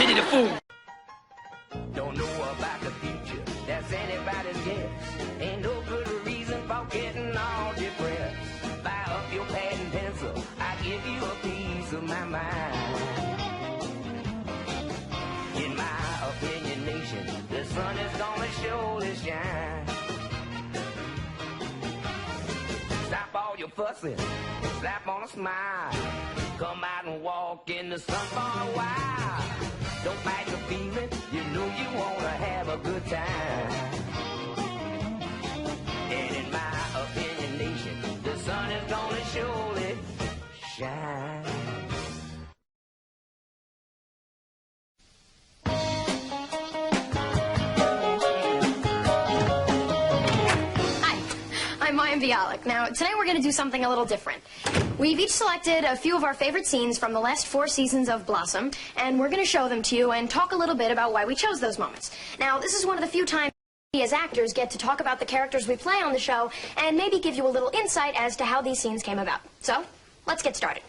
Pity the fool. Don't know about the future, that's anybody's guess. Ain't no good reason for getting all depressed. Fire up your pad and pencil, I give you a piece of my mind. In my opinion, nation, the sun is gonna surely shine. Stop all your fussing, slap on a smile. Come out and walk in the sun for a while. Don't fight the feeling, you know you wanna have a good time. And in my opinion, nation, the sun is gonna surely shine. Bialik. Now, today we're going to do something a little different. We've each selected a few of our favorite scenes from the last 4 seasons of Blossom, and we're going to show them to you and talk a little bit about why we chose those moments. Now, this is one of the few times we as actors get to talk about the characters we play on the show and maybe give you a little insight as to how these scenes came about. So, let's get started.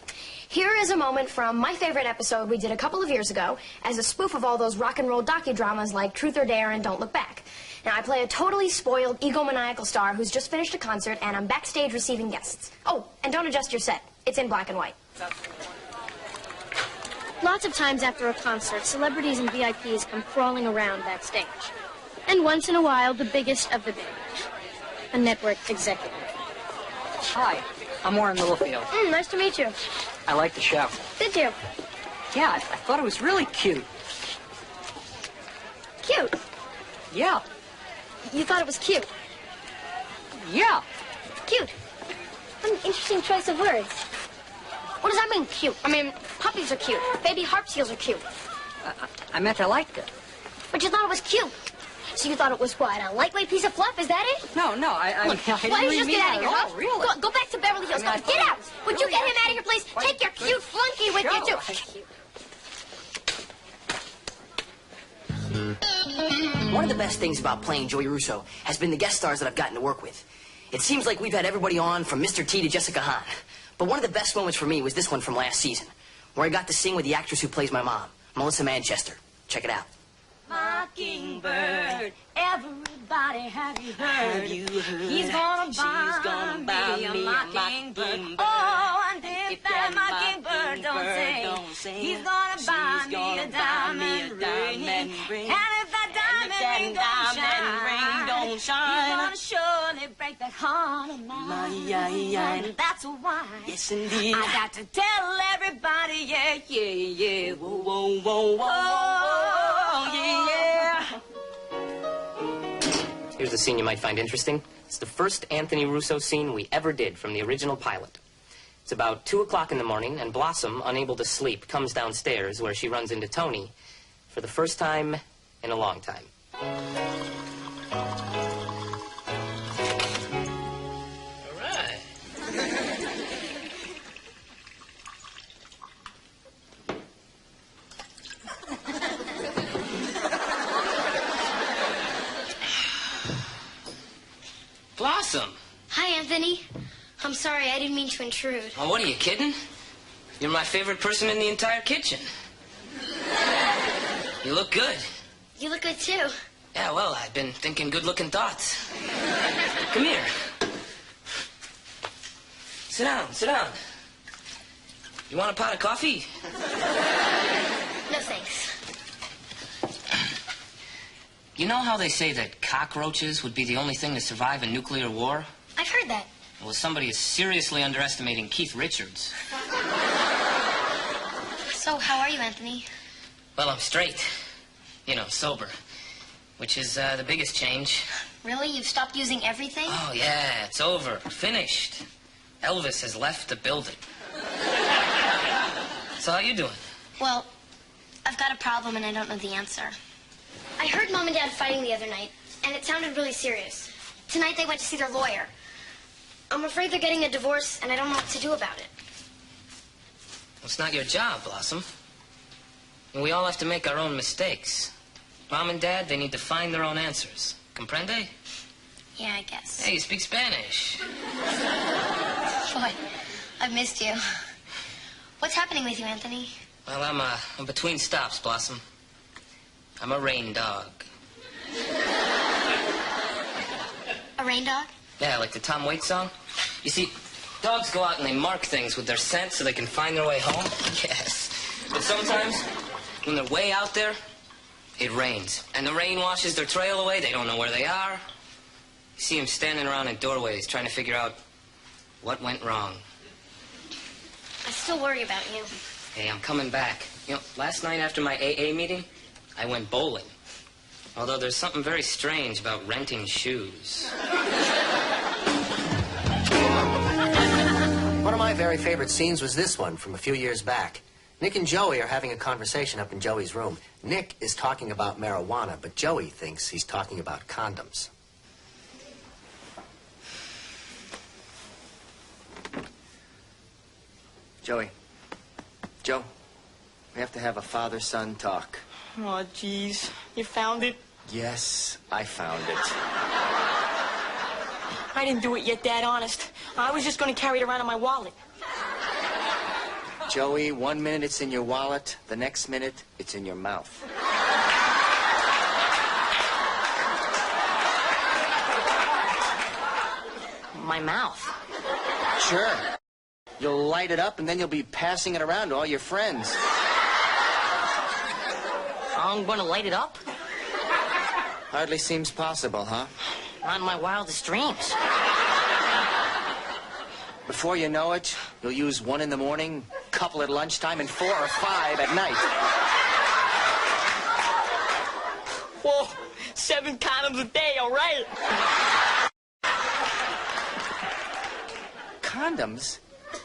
Here is a moment from my favorite episode we did a couple of years ago as a spoof of all those rock and roll docudramas like Truth or Dare and Don't Look Back. Now, I play a totally spoiled, egomaniacal star who's just finished a concert, and I'm backstage receiving guests. Oh, and don't adjust your set. It's in black and white. Lots of times after a concert, celebrities and VIPs come crawling around backstage. And once in a while, the biggest of the big, a network executive. Hi, I'm Warren Littlefield. Nice to meet you. I like the show. Did you? Yeah, I thought it was really cute. Cute? Yeah. You thought it was cute? Yeah. Cute. What an interesting choice of words. What does that mean, cute? I mean, puppies are cute. Baby harp seals are cute. I meant I liked it. But you thought it was cute. So you thought it was what, a lightweight piece of fluff? Is that it? No, I Look, didn't why don't really you just mean get out that of here, at huh? all, really. Go back to Beverly Hills. I mean, Get out. Would you really, get him out of here, please? Take your cute flunky with you, too. One of the best things about playing Joey Russo has been the guest stars that I've gotten to work with. It seems like we've had everybody on from Mr. T to Jessica Hahn. But one of the best moments for me was this one from last season, where I got to sing with the actress who plays my mom, Melissa Manchester. Check it out. Mockingbird, everybody have you heard? He's gonna buy me a mockingbird. Oh, and if that mockingbird don't sing, he's gonna buy me a diamond ring. And if that diamond ring don't shine, he's gonna surely break that heart of mine. And that's why, yes, indeed, I got to tell everybody, yeah, whoa, yeah. Here's a scene you might find interesting. It's the first Anthony Russo scene we ever did from the original pilot. It's about 2 o'clock in the morning, and Blossom, unable to sleep, comes downstairs where she runs into Tony for the first time in a long time. All right. Blossom! Hi, Anthony. I'm sorry, I didn't mean to intrude. Oh, what are you, kidding? You're my favorite person in the entire kitchen. You look good. You look good, too. Yeah, well, I've been thinking good-looking thoughts. Come here. Sit down. You want a pot of coffee? No, thanks. You know how they say that cockroaches would be the only thing to survive a nuclear war? I've heard that. Well, somebody is seriously underestimating Keith Richards. So, how are you, Anthony? Well, I'm straight. You know, sober. Which is the biggest change. Really? You've stopped using everything? Oh, yeah, it's over. Finished. Elvis has left the building. So how you doing? Well, I've got a problem and I don't know the answer. I heard Mom and Dad fighting the other night, and it sounded really serious. Tonight they went to see their lawyer. I'm afraid they're getting a divorce, and I don't know what to do about it. Well, it's not your job, Blossom. And we all have to make our own mistakes. Mom and Dad, they need to find their own answers. Comprende? Yeah, I guess. Hey, you speak Spanish. Boy, I've missed you. What's happening with you, Anthony? Well, I'm between stops, Blossom. I'm a rain dog. A rain dog? Yeah, like the Tom Waits song. You see, dogs go out and they mark things with their scent so they can find their way home. Yes. But sometimes, when they're way out there, it rains. And the rain washes their trail away. They don't know where they are. You see them standing around in doorways trying to figure out what went wrong. I still worry about you. Hey, I'm coming back. You know, last night after my AA meeting, I went bowling. Although there's something very strange about renting shoes. One of my very favorite scenes was this one from a few years back. Nick and Joey are having a conversation up in Joey's room. Nick is talking about marijuana, but Joey thinks he's talking about condoms. Joey. Joe, we have to have a father-son talk. Oh, jeez. You found it? Yes, I found it. I didn't do it yet, Dad, honest. I was just going to carry it around in my wallet. Joey, 1 minute it's in your wallet, the next minute it's in your mouth. My mouth. Sure. You'll light it up and then you'll be passing it around to all your friends. I'm gonna light it up? Hardly seems possible, huh? Not in my wildest dreams. Before you know it, you'll use 1 in the morning, couple at lunchtime, and 4 or 5 at night. Whoa, 7 condoms a day, all right. Condoms?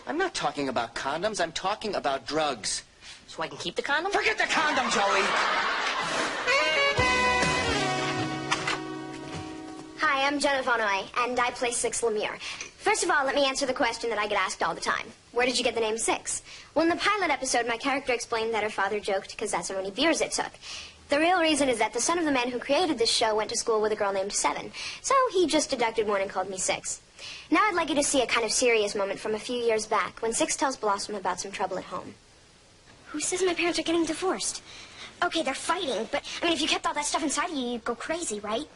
I'm not talking about condoms. I'm talking about drugs. So I can keep the condom? Forget the condom, Joey! Hi, I'm Jenna Vonoy, and I play Six Lemire. First of all, let me answer the question that I get asked all the time. Where did you get the name Six? Well, in the pilot episode, my character explained that her father joked because that's how many beers it took. The real reason is that the son of the man who created this show went to school with a girl named Seven. So he just deducted 1 and called me Six. Now I'd like you to see a kind of serious moment from a few years back when Six tells Blossom about some trouble at home. Who says my parents are getting divorced? Okay, they're fighting, but, I mean, if you kept all that stuff inside of you, you'd go crazy, right?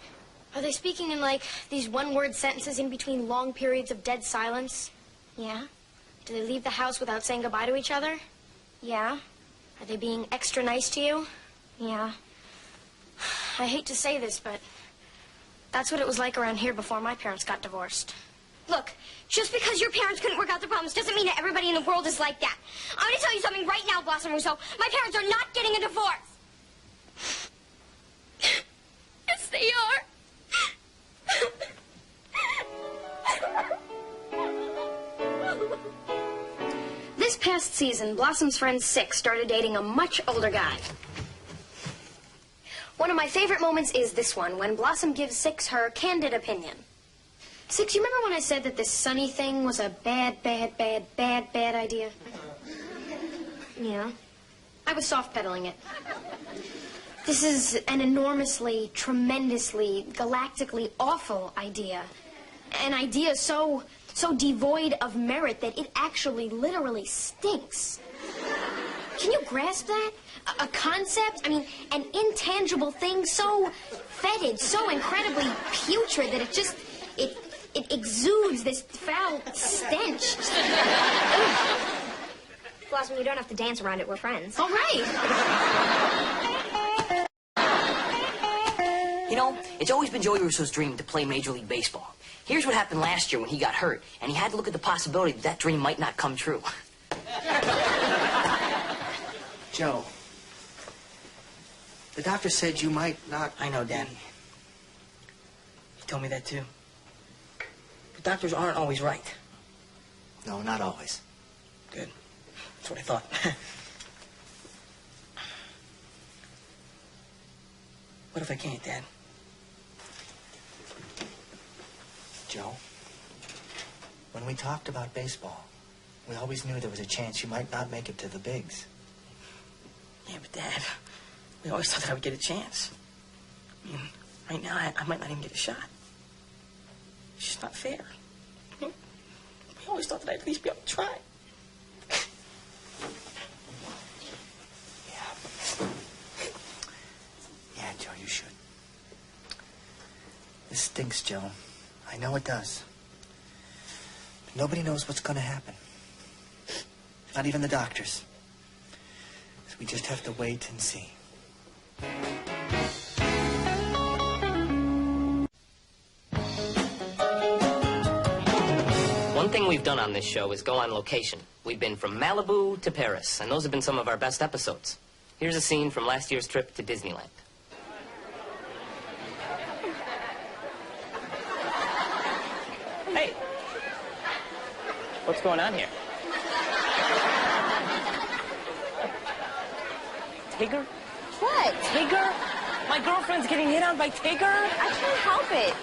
Are they speaking in, like, these one-word sentences in between long periods of dead silence? Yeah? Do they leave the house without saying goodbye to each other? Yeah? Are they being extra nice to you? Yeah. I hate to say this, but that's what it was like around here before my parents got divorced. Look, just because your parents couldn't work out their problems doesn't mean that everybody in the world is like that. I'm going to tell you something right now, Blossom Rousseau. My parents are not getting a divorce. Yes, they are. This past season, Blossom's friend Six started dating a much older guy. One of my favorite moments is this one, when Blossom gives Six her candid opinion. Six, you remember when I said that this Sunny thing was a bad idea? Yeah? I was soft-pedaling it. This is an enormously, tremendously, galactically awful idea. An idea so devoid of merit that it actually literally stinks. Can you grasp that? A concept, I mean, an intangible thing so fetid, so incredibly putrid that it just, it exudes this foul stench. Blossom, you don't have to dance around it. We're friends. All right. You know, it's always been Joey Russo's dream to play Major League Baseball. Here's what happened last year when he got hurt, and he had to look at the possibility that dream might not come true. Joe, the doctor said you might not... I know, Dad. He told me that, too. But doctors aren't always right. No, not always. Good. That's what I thought. What if I can't, Dad? Joe, when we talked about baseball, we always knew there was a chance you might not make it to the bigs. Yeah, but Dad, we always thought that I would get a chance. I mean, right now, I might not even get a shot. It's just not fair. We always thought that I'd at least be able to try. This stinks, Joe. I know it does. But nobody knows what's going to happen. Not even the doctors. So we just have to wait and see. One thing we've done on this show is go on location. We've been from Malibu to Paris, and those have been some of our best episodes. Here's a scene from last year's trip to Disneyland. Hey, what's going on here? Tigger? What? Tigger? My girlfriend's getting hit on by Tigger? I can't help it.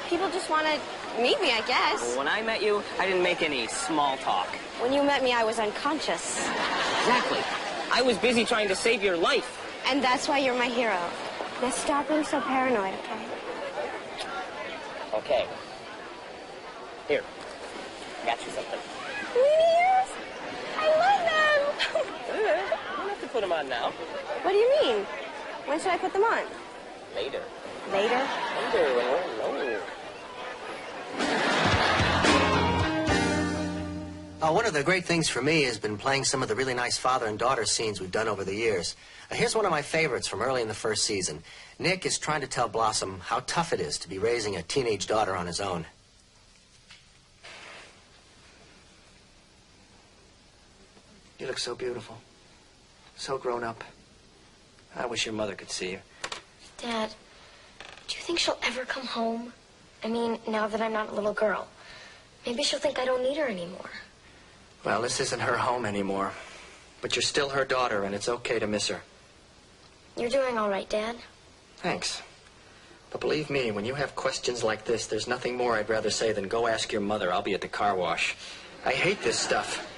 People just want to meet me, I guess. Well, when I met you, I didn't make any small talk. When you met me, I was unconscious. Exactly. I was busy trying to save your life. And that's why you're my hero. Now stop being so paranoid, okay? Okay. Here. Got you something. Weenie ears? I love them! You don't have to put them on now. What do you mean? When should I put them on? Later. Later? Later, when we're alone. One of the great things for me has been playing some of the really nice father and daughter scenes we've done over the years. Here's one of my favorites from early in the first season. Nick is trying to tell Blossom how tough it is to be raising a teenage daughter on his own. You look so beautiful. So grown up. I wish your mother could see you. Dad, do you think she'll ever come home? I mean, now that I'm not a little girl. Maybe she'll think I don't need her anymore. Well, this isn't her home anymore. But you're still her daughter, and it's okay to miss her. You're doing all right, Dad. Thanks. But believe me, when you have questions like this, there's nothing more I'd rather say than go ask your mother. I'll be at the car wash. I hate this stuff.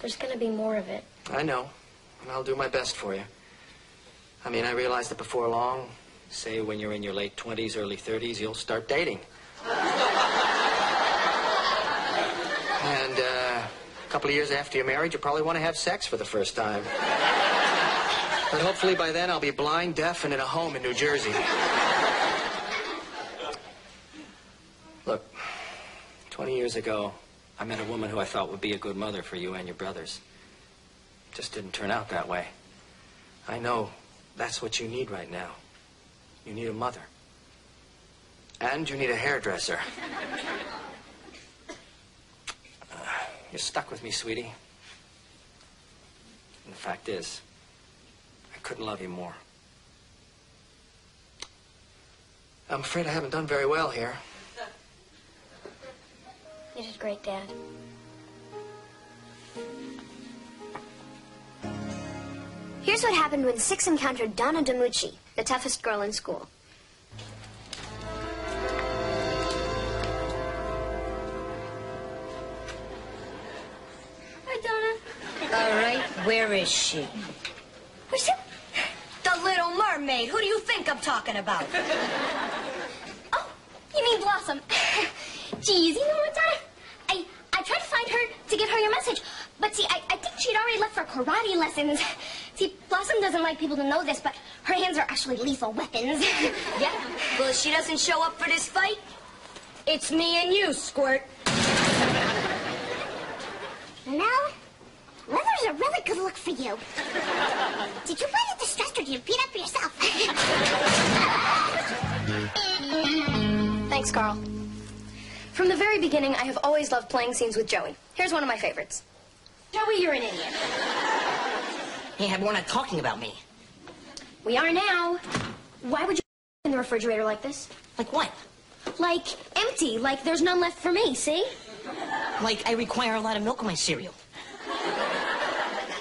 There's gonna be more of it. I know. And I'll do my best for you. I mean, I realize that before long, say when you're in your late 20s, early 30s, you'll start dating. And a couple of years after you're married, you probably want to have sex for the first time. But hopefully by then I'll be blind, deaf, and in a home in New Jersey. Look, 20 years ago, I met a woman who I thought would be a good mother for you and your brothers. It just didn't turn out that way. I know that's what you need right now. You need a mother. And you need a hairdresser. You're stuck with me, sweetie. And the fact is, I couldn't love you more. I'm afraid I haven't done very well here. You did great, Dad. Here's what happened when Six encountered Donna DiMucci, the toughest girl in school. Hi, Donna. All right, where is she? Who's it? The Little Mermaid. Who do you think I'm talking about? Oh, you mean Blossom. Geez, you know what, Donna? I tried to find her to give her your message, but see, I think she'd already left for karate lessons. See, Blossom doesn't like people to know this, but her hands are actually lethal weapons. Yeah? Well, if she doesn't show up for this fight, it's me and you, Squirt. No, leather's a really good look for you. Did you find it distressed or did you beat up yourself? Thanks, Carl. From the very beginning, I have always loved playing scenes with Joey. Here's one of my favorites. Joey, you're an idiot. Hey, we're not talking about me. We are now. Why would you in the refrigerator like this? Like what? Like empty, like there's none left for me, see? Like I require a lot of milk in my cereal.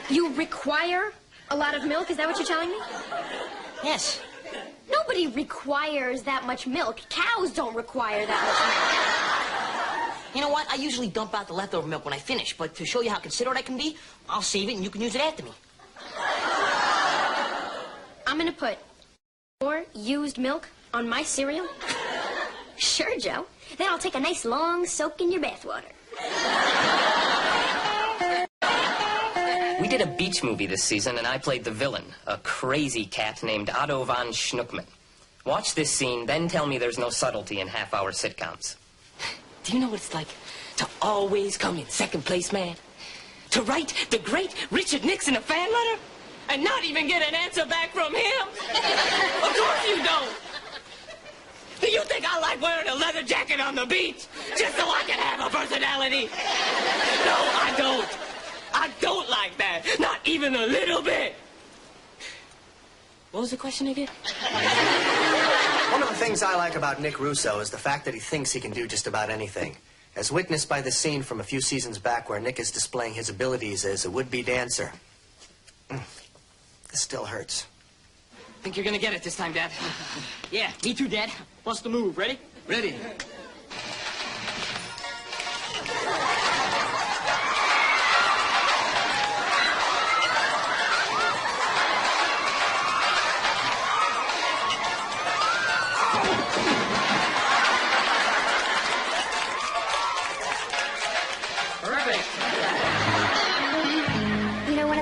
You require a lot of milk? Is that what you're telling me? Yes. Nobody requires that much milk. Cows don't require that much milk. You know what? I usually dump out the leftover milk when I finish, but to show you how considerate I can be, I'll save it and you can use it after me. I'm gonna put more used milk on my cereal? Sure, Joe. Then I'll take a nice long soak in your bathwater. We did a beach movie this season, and I played the villain, a crazy cat named Otto von Schnookman. Watch this scene, then tell me there's no subtlety in half-hour sitcoms. Do you know what it's like to always come in second place, man? To write the great Richard Nixon a fan letter and not even get an answer back from him? Of course you don't. Do you think I like wearing a leather jacket on the beach just so I can have a personality? No, I don't. I don't like that. Not even a little bit. What was the question again? One of the things I like about Nick Russo is the fact that he thinks he can do just about anything. As witnessed by the scene from a few seasons back where Nick is displaying his abilities as a would-be dancer. This still hurts. Think you're gonna get it this time, Dad? Yeah, me too, Dad. What's the move? Ready? Ready.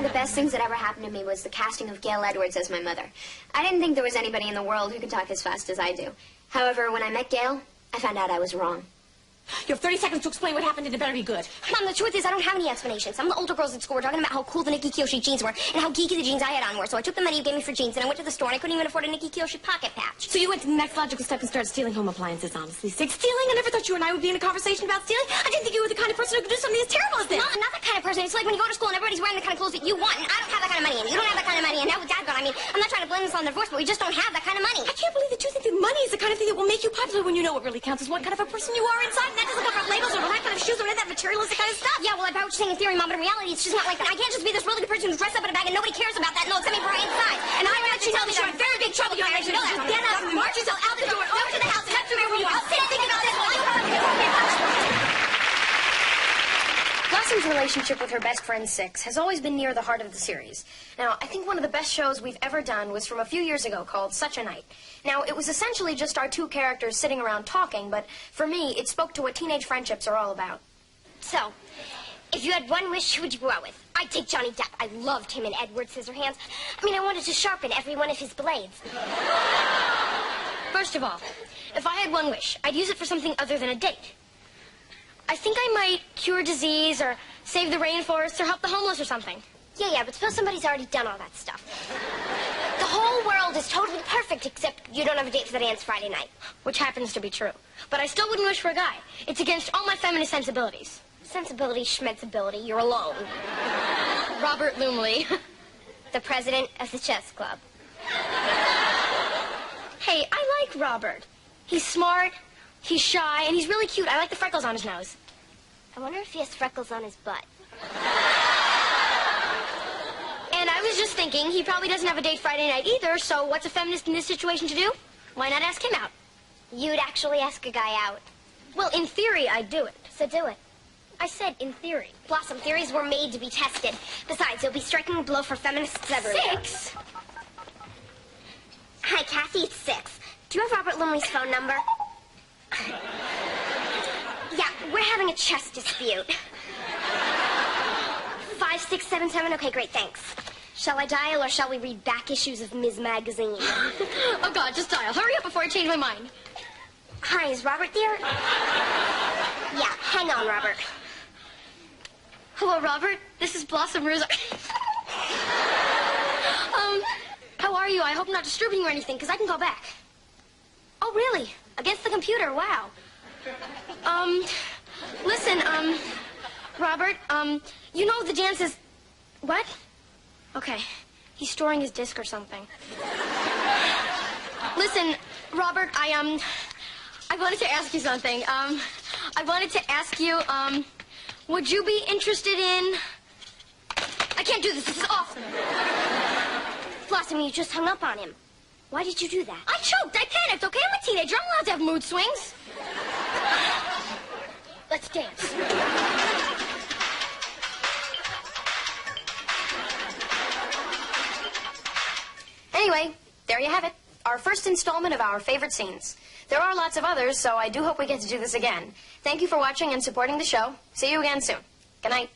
The best things that ever happened to me was the casting of Gail Edwards as my mother. I didn't think there was anybody in the world who could talk as fast as I do. However, when I met Gail, I found out I was wrong. You have 30 seconds to explain what happened, and it better be good. Mom, the truth is I don't have any explanations. Some of the older girls at school were talking about how cool the Nikki Kiyoshi jeans were and how geeky the jeans I had on were. So I took the money you gave me for jeans and I went to the store and I couldn't even afford a Nikki Kiyoshi pocket patch. So you went to the next logical step and started stealing home appliances, honestly. Stealing? I never thought you and I would be in a conversation about stealing. I didn't think you were the kind of person who could do something as terrible as this. Mom, I'm not that kind of person. It's like when you go to school and everybody's wearing the kind of clothes that you want, and I don't have that kind of money, and you don't have that kind of money, and now with Dad gone, I mean, I'm not trying to blame this on the divorce, but we just don't have that kind of money. I can't believe that you think that money is the kind of thing that will make you popular when you know what really counts is what kind of a person you are inside, and that doesn't come from labels or the right kind of shoes or any of that materialistic kind of stuff. Yeah, well, I bet what you're saying in theory, Mom, but in reality, it's just not like that. I can't just be this really good person who's dressed up in a bag and nobody cares about that, no, except me for my inside. And I want you to know that you're in very big trouble, young lady. You know that. Get up, march yourself out the door, over to the house, and have to remember you. I'll sit and think about this while you Blossom's relationship with her best friend, Six, has always been near the heart of the series. Now, I think one of the best shows we've ever done was from a few years ago called Such a Night. Now, it was essentially just our two characters sitting around talking, but for me, it spoke to what teenage friendships are all about. So, if you had one wish, who would you go out with? I'd take Johnny Depp. I loved him in Edward Scissorhands. I mean, I wanted to sharpen every one of his blades. First of all, if I had one wish, I'd use it for something other than a date. I think I might cure disease or save the rainforests or help the homeless or something. Yeah, but suppose somebody's already done all that stuff. The whole world is totally perfect, except you don't have a date for the dance Friday night. Which happens to be true. But I still wouldn't wish for a guy. It's against all my feminist sensibilities. Sensibility, schmensibility, you're alone. Robert Lumley. The president of the chess club. Hey, I like Robert. He's smart, he's shy, and he's really cute. I like the freckles on his nose. I wonder if he has freckles on his butt. And I was just thinking, he probably doesn't have a date Friday night either, so what's a feminist in this situation to do? Why not ask him out? You'd actually ask a guy out. Well, in theory, I'd do it. So do it. I said in theory. Blossom, theories were made to be tested. Besides, you'll be striking a blow for feminists everywhere. 6? Hi, Kathy, it's 6. Do you have Robert Lumley's phone number? Yeah, we're having a chess dispute. 5677, okay, great, thanks. Shall I dial or shall we read back issues of Ms. Magazine? Oh, God, just dial. Hurry up before I change my mind. Hi, is Robert there? Yeah, hang on, Robert. Hello, Robert. This is Blossom Russo. How are you? I hope I'm not disturbing you or anything, because I can go back. Oh, really? Against the computer? Wow. Listen, Robert, you know the dance is... What? Okay. He's storing his disc or something. Listen, Robert, I wanted to ask you something. I wanted to ask you, would you be interested in... I can't do this. This is awful. Blossom, you just hung up on him. Why did you do that? I choked. I panicked, okay? I'm a teenager. I'm allowed to have mood swings. Let's dance. Anyway, there you have it. Our first installment of our favorite scenes. There are lots of others, so I do hope we get to do this again. Thank you for watching and supporting the show. See you again soon. Good night.